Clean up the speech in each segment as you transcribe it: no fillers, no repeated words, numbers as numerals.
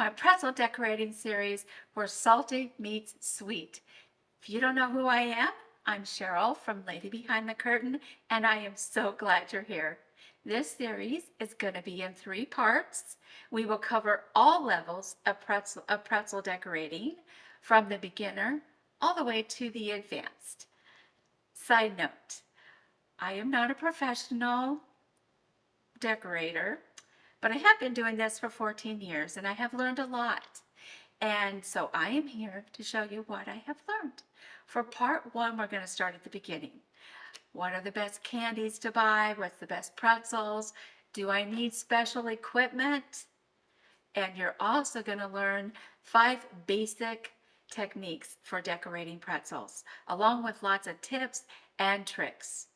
my pretzel decorating series where salty meets sweet. If you don't know who I am, I'm Cheryl from Lady Behind the Curtain, and I am so glad you're here. This series is going to be in 3 parts. We will cover all levels of pretzel decorating, from the beginner all the way to the advanced. Side note, I am not a professional decorator, but I have been doing this for 14 years and I have learned a lot. And so I am here to show you what I have learned. For part 1, we're going to start at the beginning. What are the best candies to buy? What's the best pretzels? Do I need special equipment? And you're also going to learn 5 basic techniques for decorating pretzels, along with lots of tips and tricks.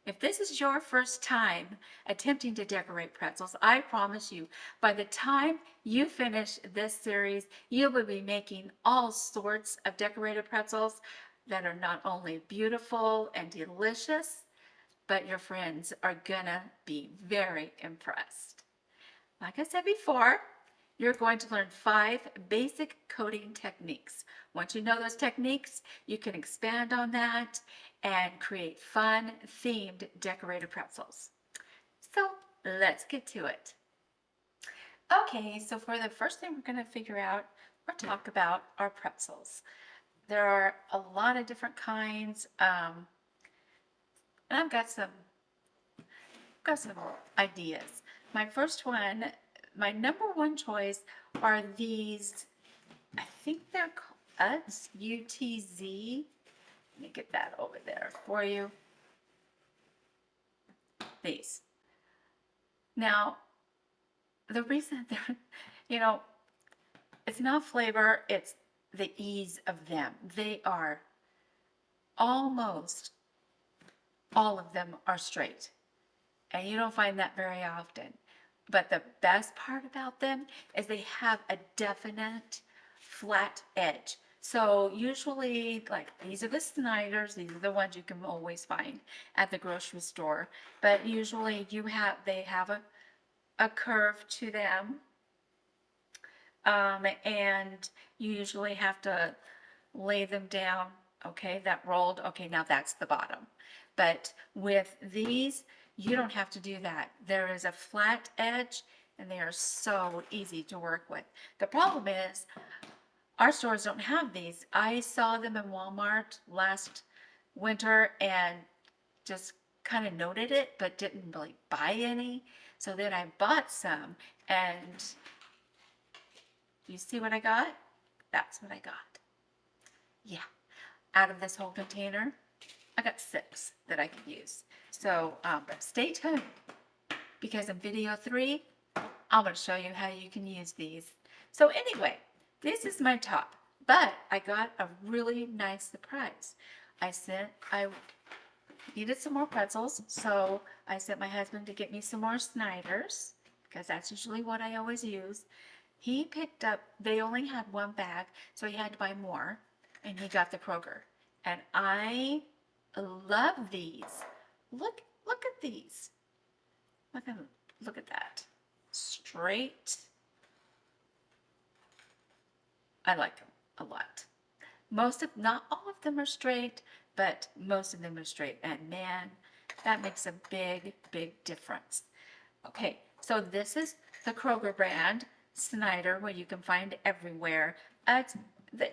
If this is your first time attempting to decorate pretzels, I promise you, by the time you finish this series, you will be making all sorts of decorated pretzels that are not only beautiful and delicious, but your friends are gonna be very impressed. Like I said before, you're going to learn 5 basic coating techniques. Once you know those techniques, you can expand on that and create fun, themed, decorated pretzels. So let's get to it. Okay, so for the first thing we're going to figure out or talk about are pretzels. There are a lot of different kinds, and I've got some ideas. My first one, my number 1 choice are these, I think they're called Utz, U-T-Z. Let me get that over there for you. These. Now, the reason they're, it's not flavor, it's the ease of them. They are almost all of them are straight. And you don't find that very often. But the best part about them is they have a definite flat edge. So usually, like, these are the Snyder's, these are the ones you can always find at the grocery store. But usually they have a curve to them. And you usually have to lay them down. Okay, that rolled. Okay, now that's the bottom. But with these, you don't have to do that. There is a flat edge and they are so easy to work with. The problem is our stores don't have these. I saw them in Walmart last winter and just kind of noted it, but didn't really buy any. So then I bought some, and you see what I got? That's what I got. Yeah, out of this whole container, I got 6 that I could use. So but stay tuned, because in video 3, I'm going to show you how you can use these. So anyway, this is my top, but I got a really nice surprise. I needed some more pretzels, so I sent my husband to get me some more Snyder's, because that's usually what I always use. He picked up, they only had 1 bag, so he had to buy more, and he got the Kroger. And I love these. Look at these. Look at that. Straight. I like them a lot. Not all of them are straight, but most of them are straight. And man, that makes a big, big difference. Okay, so this is the Kroger brand, Snyder, where you can find everywhere.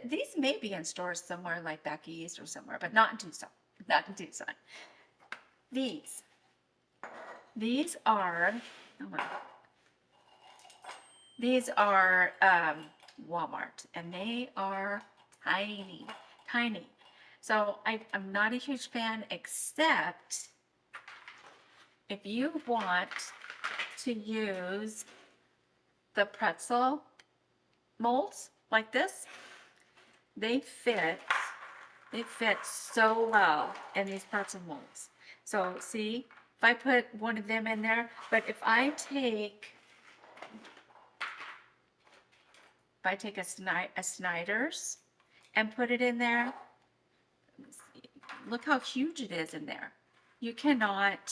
These may be in stores somewhere like back east or somewhere, but not in Tucson. Not in Tucson. These are, Walmart, and they are tiny, tiny. So I'm not a huge fan, except if you want to use the pretzel molds like this, they fit so well in these pretzel molds. So see, if I put one of them in there, but if I take a Snyder's and put it in there, look how huge it is in there. You cannot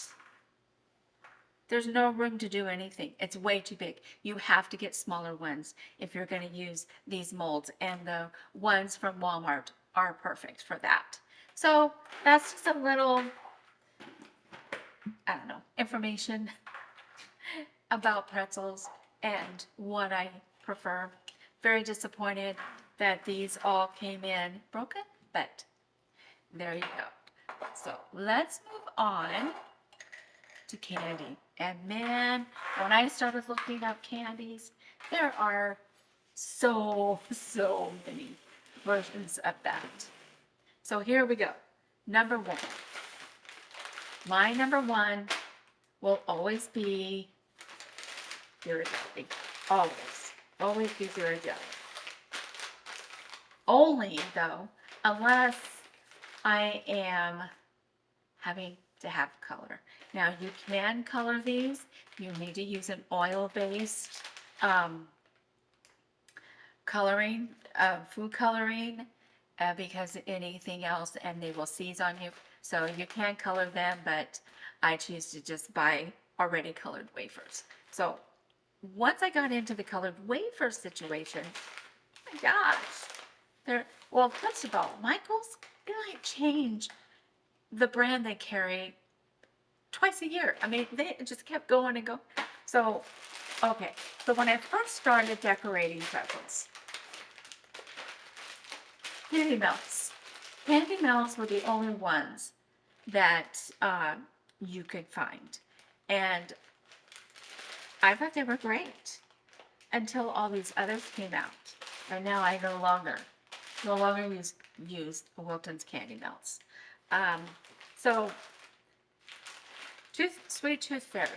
There's no room to do anything. It's way too big. You have to get smaller ones if you're going to use these molds, and the ones from Walmart are perfect for that. So that's just a little, I don't know, information about pretzels and what I prefer. Very disappointed that these all came in broken, but there you go. So let's move on to candy. And man, when I started looking up candies, there are so many versions of that. So here we go. Number one. My number one will always be Ghirardelli. Always be Ghirardelli. Only though, unless I am having to have color. Now you can color these. You need to use an oil-based coloring, food coloring, because anything else and they will seize on you. So you can color them, but I choose to just buy already colored wafers. So once I got into the colored wafer situation, oh my gosh, well, first of all, Michael's, they might change the brand they carry twice a year. I mean, they just kept going and going. So, okay, so when I first started decorating pretzels, candy melts. Candy melts were the only ones that you could find. And I thought they were great until all these others came out. And now I no longer use Wilton's candy melts. So Sweet Tooth Fairy.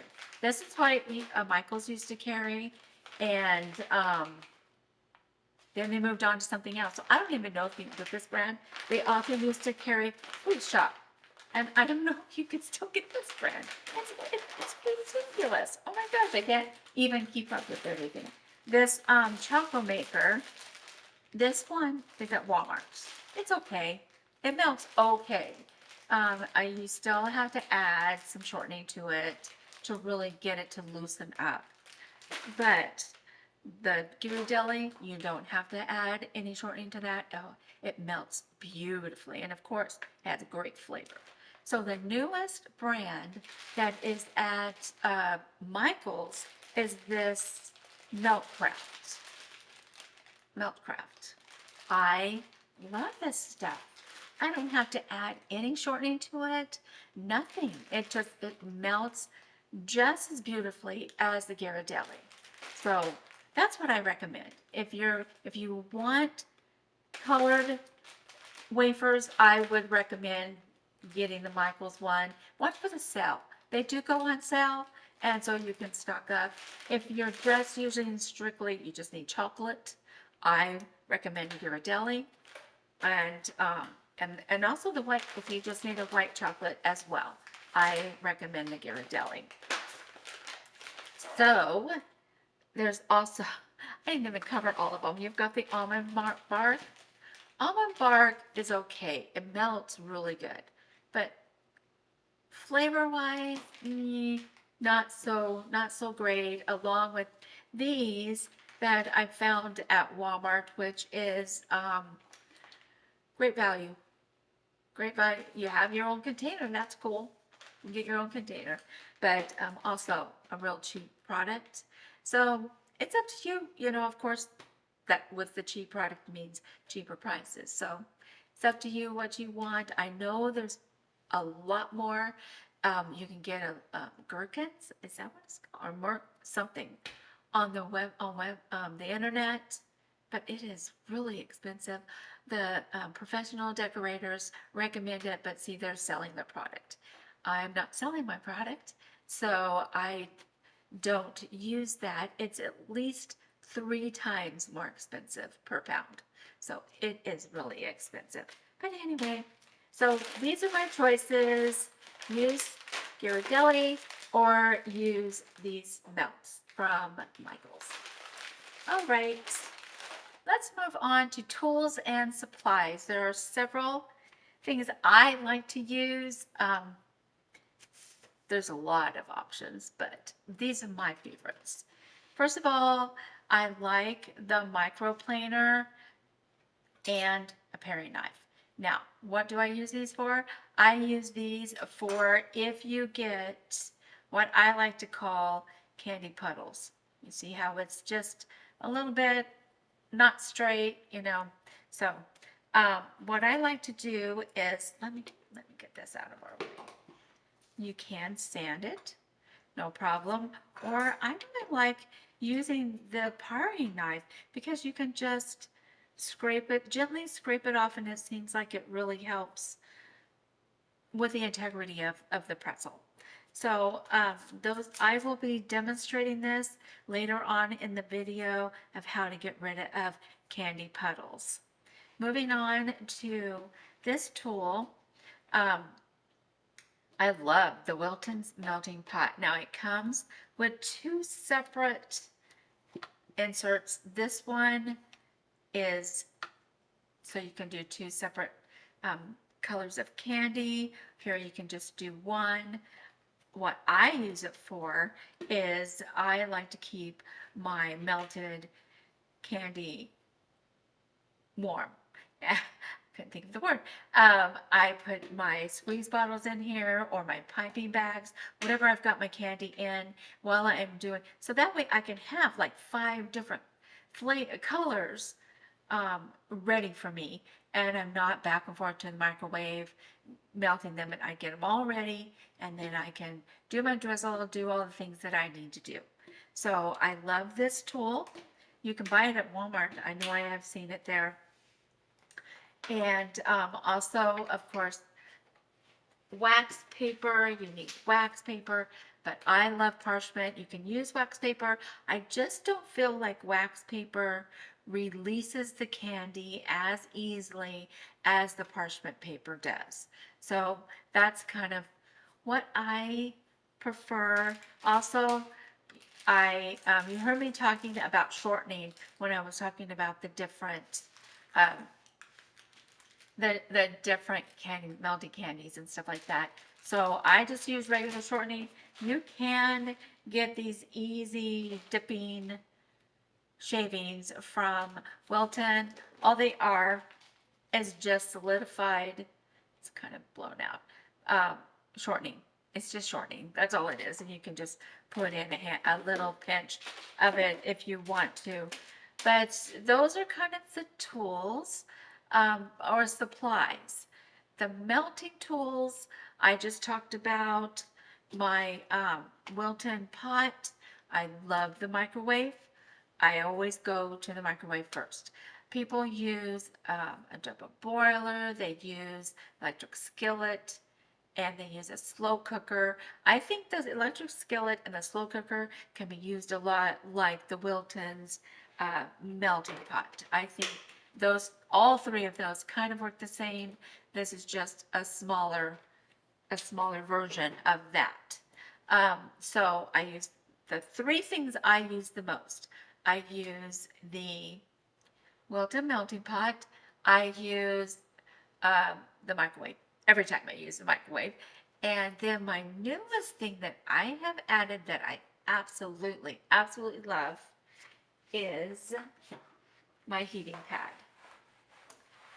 This is what Michael's used to carry, and then they moved on to something else. So I don't even know if with this brand, they also used to carry Food Shop, and I don't know if you could still get this brand. It's ridiculous. Oh my gosh, I can't even keep up with everything. This chocolate maker, this one is at Walmart. It's okay. It melts okay. You still have to add some shortening to it to really get it to loosen up. But the Ghirardelli, you don't have to add any shortening to that. Oh, it melts beautifully. And of course, it has a great flavor. So the newest brand that is at Michael's is this Meltcraft. I love this stuff. I don't have to add any shortening to it, nothing. It melts just as beautifully as the Ghirardelli. So that's what I recommend. If you want colored wafers, I would recommend getting the Michael's one. Watch for the sale. They do go on sale, and so you can stock up. If you're just using strictly, you just need chocolate, I recommend Ghirardelli, and also the white, if you just need a white chocolate as well, I recommend the Ghirardelli. So there's also, I didn't even cover all of them. You've got the almond bark. Almond bark is okay. It melts really good, but flavor-wise, not so great. Along with these that I found at Walmart, which is great value. Great value. You have your own container. That's cool. You get your own container, but also a real cheap product. So it's up to you. You know, of course, that with the cheap product means cheaper prices. So it's up to you what you want. I know there's a lot more. You can get a gherkins. Is that what it's called? Or more something on the the internet, but it is really expensive. The professional decorators recommend it, but see, they're selling their product. I'm not selling my product, so I don't use that. It's at least 3 times more expensive per pound. So it is really expensive. But anyway, so these are my choices. Use Ghirardelli or use these melts from Michael's. All right, let's move on to tools and supplies. There are several things I like to use. There's a lot of options, but these are my favorites. First of all, I like the microplaner and a paring knife. Now, what do I use these for? I use these for if you get what I like to call candy puddles. You see how it's just a little bit not straight, you know. So, what I like to do is, let me get this out of our way. You can sand it, no problem. Or I really like using the paring knife because you can just scrape it, gently scrape it off, and it seems like it really helps with the integrity of the pretzel. So those I will be demonstrating this later on in the video of how to get rid of candy puddles. Moving on to this tool, I love the Wilton's melting pot. Now it comes with two separate inserts. This one is so you can do two separate colors of candy. Here you can just do one. What I use it for is I like to keep my melted candy warm. Couldn't think of the word. I put my squeeze bottles in here or my piping bags, whatever I've got my candy in while I'm doing. So that way I can have like 5 different colors ready for me, and I'm not back and forth to the microwave melting them, and I get them all ready, and then I can do my drizzle, do all the things that I need to do. So I love this tool. You can buy it at Walmart. I know I have seen it there. And also, of course, wax paper. You need wax paper, but I love parchment. You can use wax paper. I just don't feel like wax paper releases the candy as easily as the parchment paper does. So that's kind of what I prefer. Also, you heard me talking about shortening when I was talking about the different um, the different melty candies and stuff like that. So I just use regular shortening. You can get these easy dipping shavings from Wilton. All they are is just solidified, it's kind of blown out, shortening. It's just shortening. That's all it is. And you can just put in a little pinch of it if you want to. But those are kind of the tools or supplies. The melting tools, I just talked about my Wilton pot. I love the microwave. I always go to the microwave first. People use a double boiler, they use electric skillet, and they use a slow cooker. I think the electric skillet and the slow cooker can be used a lot like the Wilton's melting pot. I think all 3 of those kind of work the same. This is just a smaller version of that. So I use the 3 things I use the most. I use the Wilton melting pot. I use the microwave every time I use the microwave. And then my newest thing that I have added that I absolutely love is my heating pad.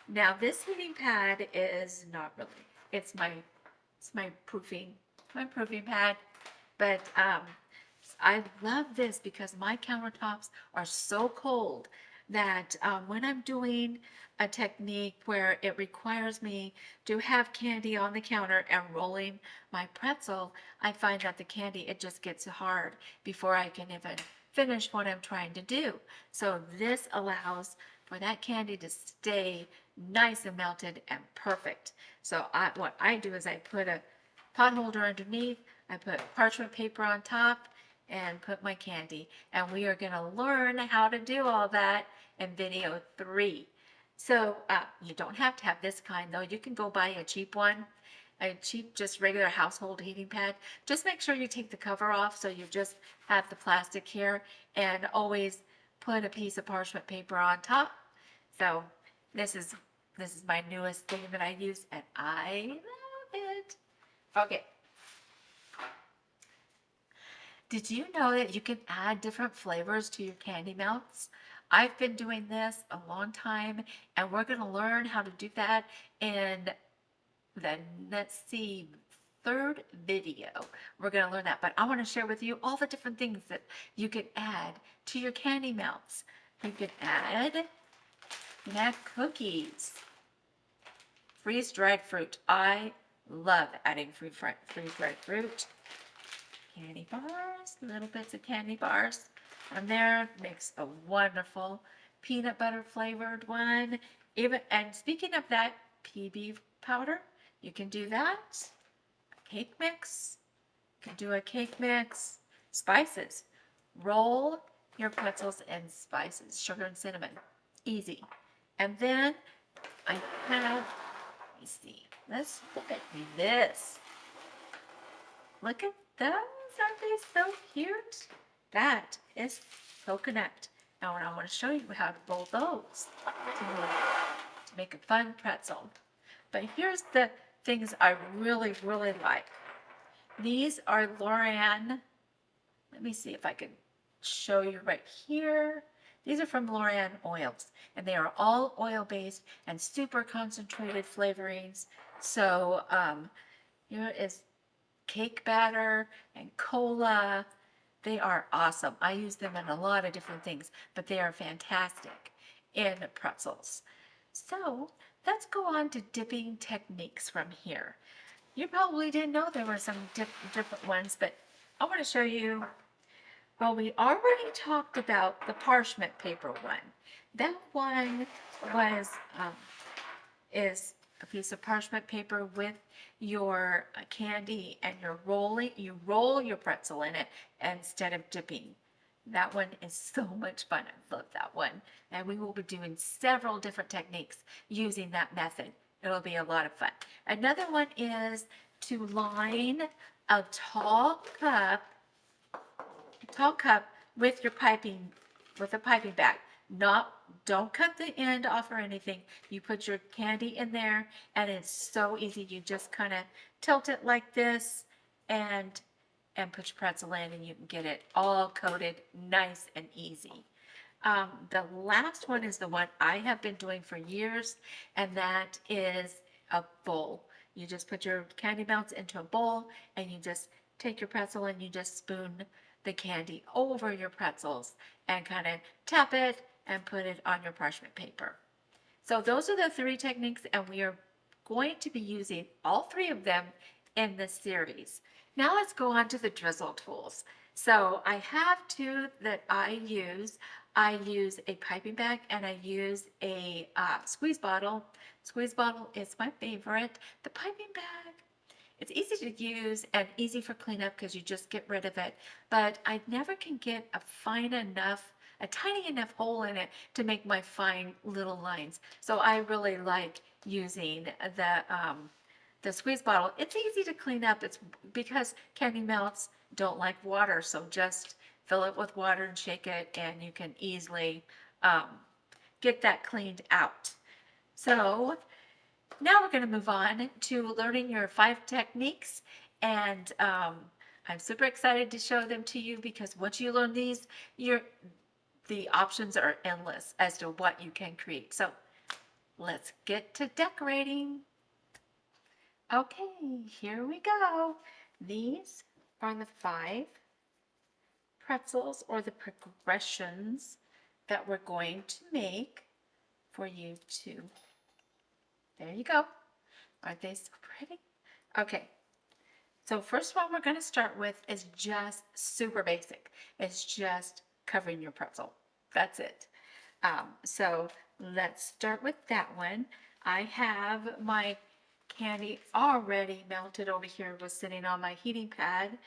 Now this heating pad is not really, it's my proofing pad, but I love this because my countertops are so cold that when I'm doing a technique where it requires me to have candy on the counter and rolling my pretzel, I find that the candy, it just gets hard before I can even finish what I'm trying to do. So this allows for that candy to stay nice and melted and perfect. So what I do is I put a pot holder underneath, I put parchment paper on top, and put my candy. And we are going to learn how to do all that in video 3. So you don't have to have this kind though. You can go buy a cheap one, a cheap just regular household heating pad. Just make sure you take the cover off so you just have the plastic here, and always put a piece of parchment paper on top. So this is my newest thing that I use, and I love it. Okay. Did you know that you can add different flavors to your candy melts? I've been doing this a long time, and we're going to learn how to do that in the, let's see, third video. We're going to learn that, but I want to share with you all the different things that you can add to your candy melts. You can add cookies, freeze-dried fruit. I love adding freeze-dried fruit. Candy bars, little bits of candy bars on there makes a wonderful peanut butter flavored one. Even, and speaking of that, PB powder, you can do that. Cake mix, you can do a cake mix. Spices, roll your pretzels in spices, sugar and cinnamon, easy. And then I have, let me see, let's look at this. Look at those. Aren't they so cute? That is coconut. Now I want to show you how to roll those to make a fun pretzel. But here's the things I really, really like. These are Loran. Let me see if I can show you right here. These are from Loran oils, and they are all oil-based and super concentrated flavorings. So here is cake batter and cola. They are awesome. I use them in a lot of different things, but they are fantastic in pretzels. So let's go on to dipping techniques from here. You probably didn't know there were some different ones, but I want to show you. Well, we already talked about the parchment paper one. That one was is a piece of parchment paper with your candy, and you roll your pretzel in it instead of dipping. That one is so much fun. I love that one. And we will be doing several different techniques using that method. It'll be a lot of fun. Another one is to line a tall cup with your with a piping bag. Don't cut the end off or anything. You put your candy in there, and it's so easy. You just kind of tilt it like this and put your pretzel in, and you can get it all coated nice and easy. The last one is the one I have been doing for years, and that is a bowl. You just put your candy melts into a bowl, and you just take your pretzel and you just spoon the candy over your pretzels and kind of tap it and put it on your parchment paper. So those are the three techniques, and we are going to be using all three of them in this series. Now let's go on to the drizzle tools. So I have two that I use. I use a piping bag and I use a squeeze bottle. Squeeze bottle is my favorite. The piping bag, it's easy to use and easy for cleanup because you just get rid of it. But I never can get a tiny enough hole in it to make my fine little lines. So I really like using the squeeze bottle. It's easy to clean up. It's because candy melts don't like water, so just fill it with water and shake it, and you can easily get that cleaned out. So now we're going to move on to learning your 5 techniques, and I'm super excited to show them to you because once you learn these, the options are endless as to what you can create. So let's get to decorating. Okay, here we go. These are the 5 pretzels, or the progressions that we're going to make for you to. There you go. Aren't they so pretty? Okay, so first one we're going to start with is just super basic. It's just covering your pretzel. That's it. So let's start with that one. I have my candy already melted over here, was sitting on my heating pad,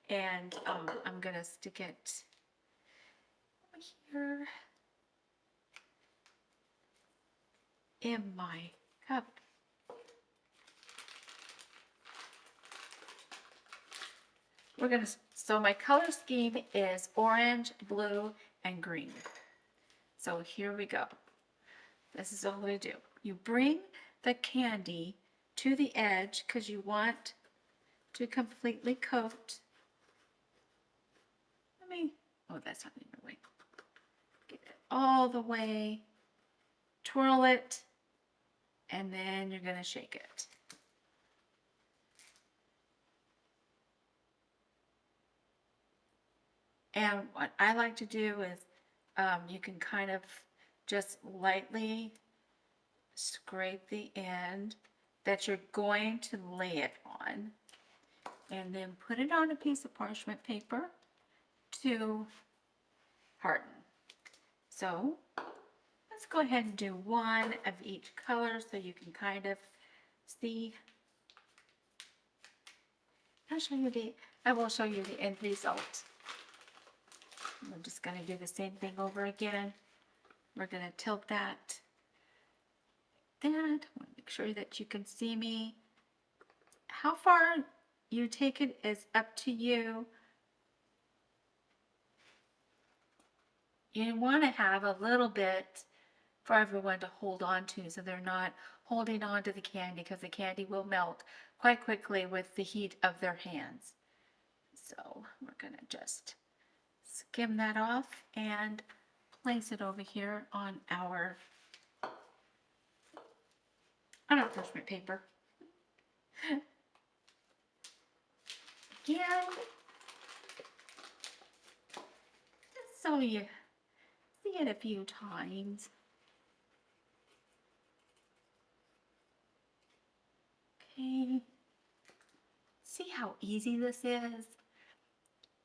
and I'm going to stick it over here in my cup. So my color scheme is orange, blue, and green. So here we go. This is all we do. You bring the candy to the edge because you want to completely coat Oh, that's not the way. Get it all the way, twirl it, and then you're going to shake it. And what I like to do is you can kind of just lightly scrape the end that you're going to lay it on, and then put it on a piece of parchment paper to harden. So let's go ahead and do one of each color so you can kind of see. I will show you the end result. I'm just going to do the same thing over again. We're going to tilt that. I want to make sure that you can see me. How far you take it is up to you. You want to have a little bit for everyone to hold on to so they're not holding on to the candy, because the candy will melt quite quickly with the heat of their hands. So we're going to just skim that off and place it over here on our parchment paper. Again, just so you see it a few times. Okay. See how easy this is?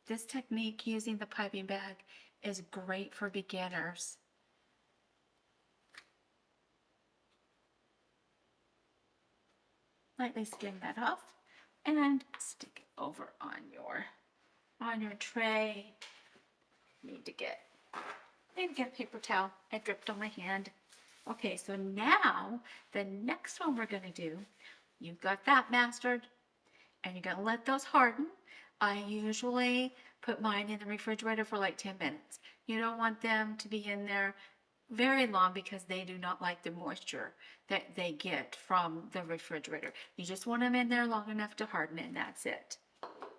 This technique using the piping bag is great for beginners. Lightly skim that off and stick it over on your tray. Need to get a paper towel. I dripped on my hand. Okay, so now the next one we're gonna do, you've got that mastered, and you're gonna let those harden. I usually put mine in the refrigerator for like 10 minutes. You don't want them to be in there very long because they do not like the moisture that they get from the refrigerator. You just want them in there long enough to harden, and that's it.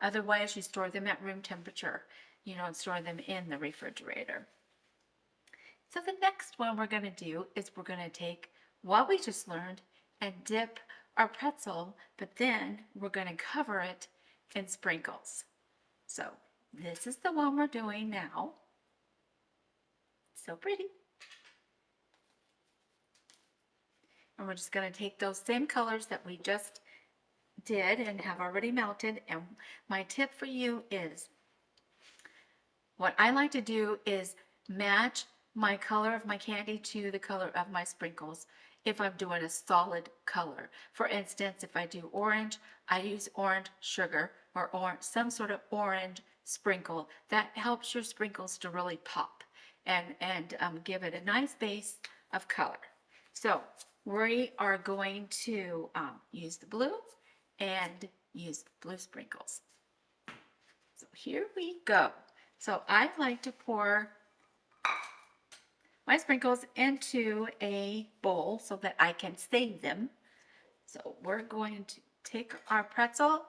Otherwise, you store them at room temperature. You don't store them in the refrigerator. So the next one we're going to do is we're going to take what we just learned and dip our pretzel, but then we're going to cover it in sprinkles. So this is the one we're doing now. So pretty. And we're just going to take those same colors that we just did and have already melted. And my tip for you is, what I like to do is match my color of my candy to the color of my sprinkles if I'm doing a solid color. For instance, if I do orange, I use orange sugar or some sort of orange sprinkle. That helps your sprinkles to really pop and give it a nice base of color. So we are going to use the blue and use blue sprinkles. So here we go. So I like to pour my sprinkles into a bowl so that I can save them. So we're going to take our pretzel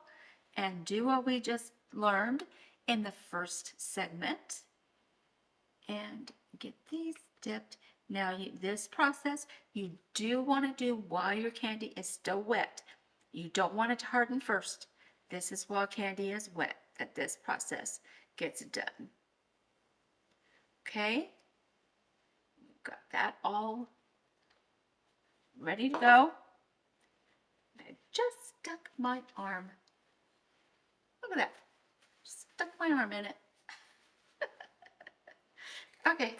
and do what we just learned in the first segment and get these dipped. Now this process you do want to do while your candy is still wet. You don't want it to harden first. This is while candy is wet that this process gets done. Okay, we've got that all ready to go. I just stuck my arm. Look at that. Stuck my arm in it. Okay.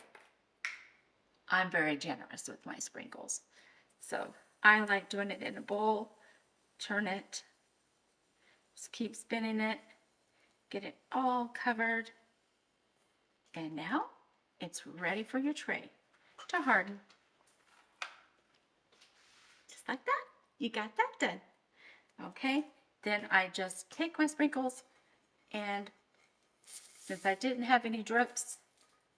I'm very generous with my sprinkles. So I like doing it in a bowl. Turn it. Just keep spinning it. Get it all covered. And now it's ready for your tray to harden. Just like that. You got that done. Okay. Then I just take my sprinkles, and since I didn't have any drips,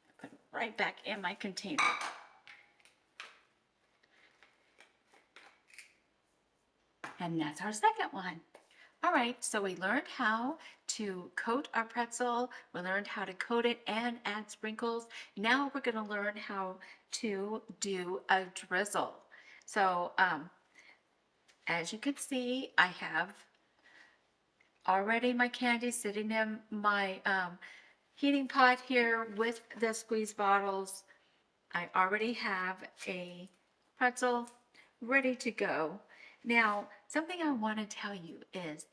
I put it right back in my container. And that's our second one. All right, so we learned how to coat our pretzel. We learned how to coat it and add sprinkles. Now we're going to learn how to do a drizzle. So as you can see, I have already my candy sitting in my heating pot here with the squeeze bottles. I already have a pretzel ready to go. Now, something I want to tell you is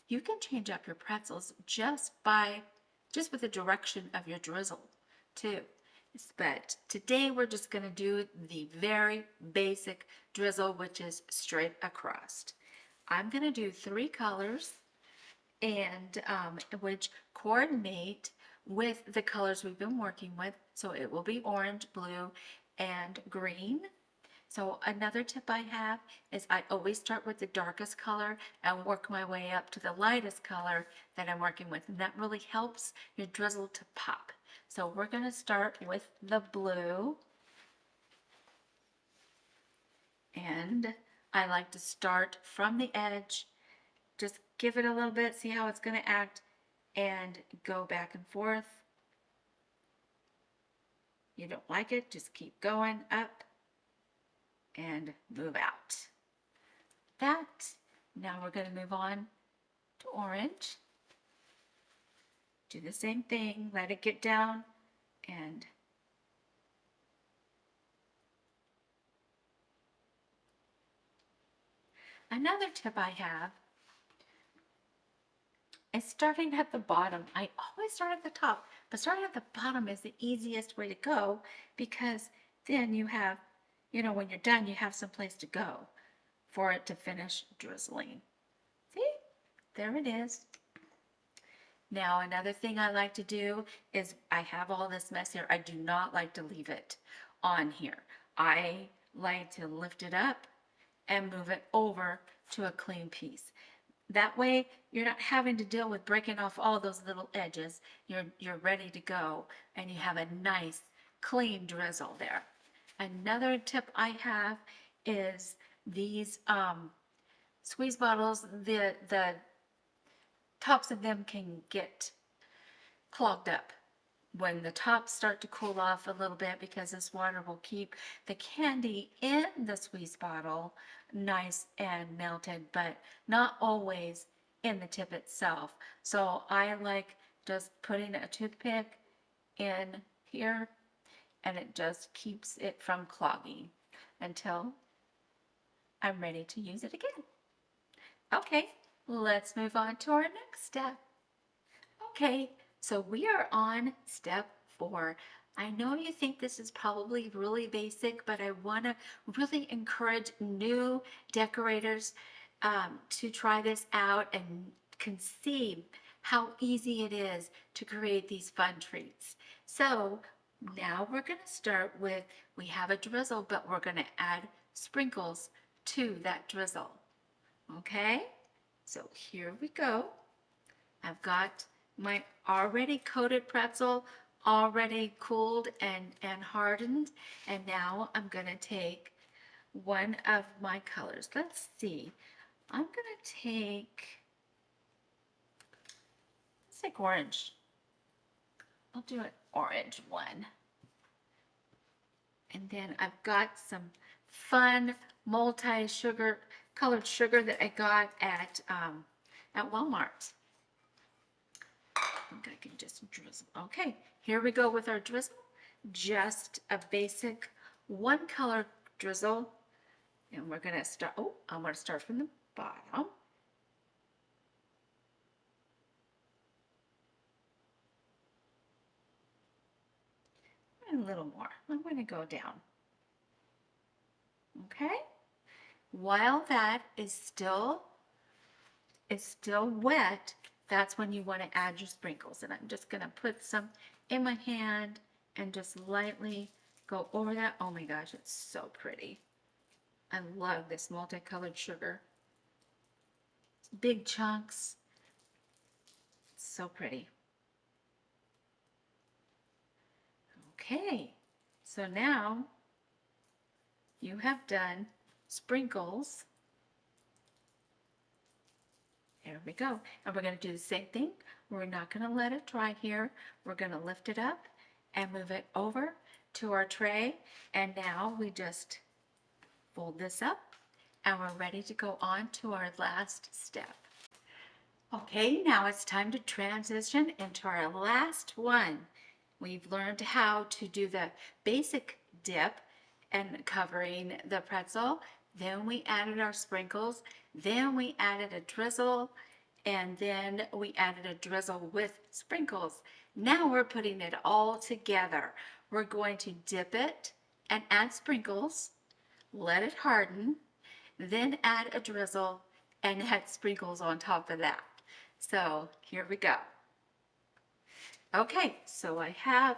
you can change up your pretzels just with the direction of your drizzle too. But today we're just going to do the very basic drizzle, which is straight across. I'm going to do 3 colors and which coordinate with the colors we've been working with. So it will be orange, blue, and green. So another tip I have is I always start with the darkest color and work my way up to the lightest color that I'm working with. And that really helps your drizzle to pop. So we're going to start with the blue. And I like to start from the edge. Just give it a little bit, see how it's going to act, and go back and forth. You don't like it, just keep going up and move out. Now we're going to move on to orange. Do the same thing, let it get down, and another tip I have is starting at the bottom. I always start at the top, but starting at the bottom is the easiest way to go because then you have, when you're done, you have some place to go for it to finish drizzling. See? There it is. Now, another thing I like to do is I have all this mess here. I do not like to leave it on here. I like to lift it up and move it over to a clean piece. That way, you're not having to deal with breaking off all those little edges. You're ready to go, and you have a nice, clean drizzle there. Another tip I have is these squeeze bottles. The tops of them can get clogged up when the tops start to cool off a little bit because this water will keep the candy in the squeeze bottle nice and melted, but not always in the tip itself. So I like just putting a toothpick in here and it just keeps it from clogging until I'm ready to use it again. Okay, let's move on to our next step. Okay, so we are on step 4. I know you think this is probably really basic, but I want to really encourage new decorators to try this out and conceive how easy it is to create these fun treats. So now we're going to start with, we have a drizzle, but we're going to add sprinkles to that drizzle. Okay, so here we go. I've got my already coated pretzel, already cooled and hardened. And now I'm going to take one of my colors. Let's see. I'm going to let's take orange. I'll do an orange one. And then I've got some fun colored sugar that I got at Walmart. I think I can just drizzle. Okay, here we go with our drizzle. Just a basic 1 color drizzle. And we're going to start, I'm going to start from the bottom. And a little more. I'm going to go down. Okay? While that is still wet, that's when you want to add your sprinkles. And I'm just going to put some in my hand and just lightly go over that. Oh my gosh, it's so pretty. I love this multicolored sugar. It's big chunks. It's so pretty. Okay, so now you have done sprinkles There we go. And we're going to do the same thing. We're not going to let it dry here. We're going to lift it up and move it over to our tray. And now we just fold this up and we're ready to go on to our last step. Okay, now it's time to transition into our last one. We've learned how to do the basic dip and covering the pretzel. Then we added our sprinkles. Then we added a drizzle. And then we added a drizzle with sprinkles. Now we're putting it all together. We're going to dip it and add sprinkles. Let it harden. Then add a drizzle and add sprinkles on top of that. So here we go. Okay, so I'm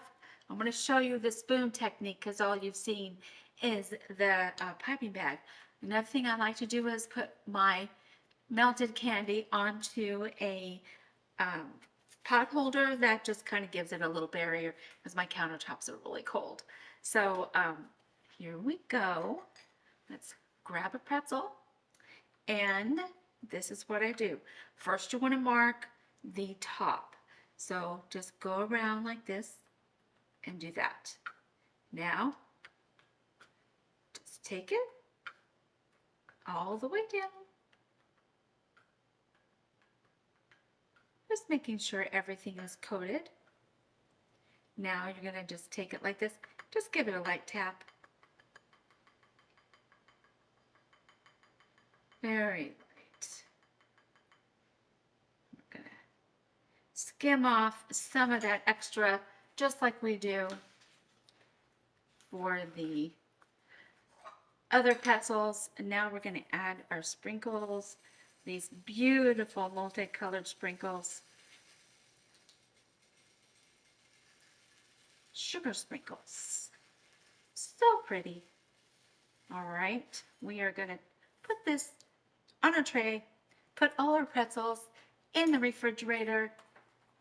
going to show you the spoon technique because all you've seen is the piping bag. Another thing I like to do is put my melted candy onto a pot holder. That just kind of gives it a little barrier because my countertops are really cold. So here we go. Let's grab a pretzel, and this is what I do. First, you want to mark the top. So just go around like this and do that. Now, just take it all the way down. Just making sure everything is coated. Now you're going to just take it like this. Just give it a light tap. Very light. We're going to skim off some of that extra, just like we do for the other pretzels. And now we're going to add our sprinkles, these beautiful multicolored sprinkles. Sugar sprinkles. So pretty. All right, we are going to put this on a tray, put all our pretzels in the refrigerator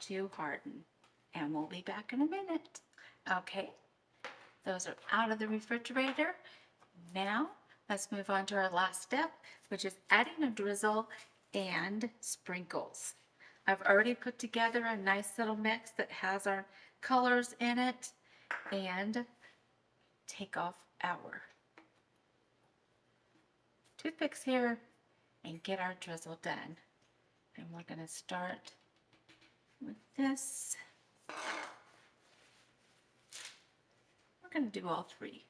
to harden, and we'll be back in a minute. Okay, those are out of the refrigerator. Now let's move on to our last step, which is adding a drizzle and sprinkles. I've already put together a nice little mix that has our colors in it, and take off our toothpicks here and get our drizzle done. And we're going to start with this. We're going to do all three.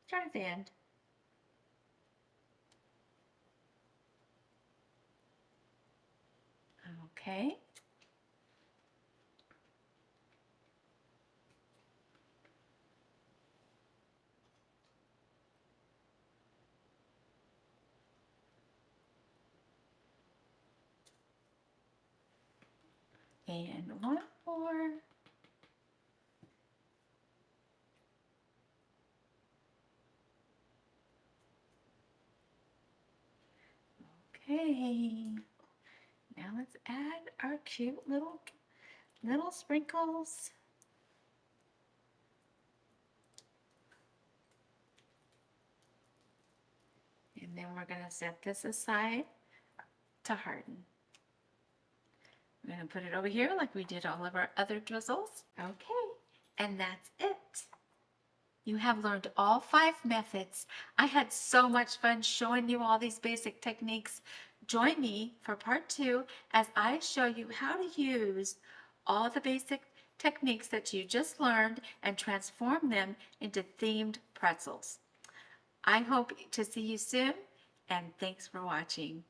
Start at the end. Okay. And one more. Okay. Now let's add our cute little sprinkles. And then we're going to set this aside to harden. We're going to put it over here like we did all of our other drizzles. Okay, and that's it. You have learned all 5 methods. I had so much fun showing you all these basic techniques. Join me for part 2 as I show you how to use all the basic techniques that you just learned and transform them into themed pretzels. I hope to see you soon, and thanks for watching.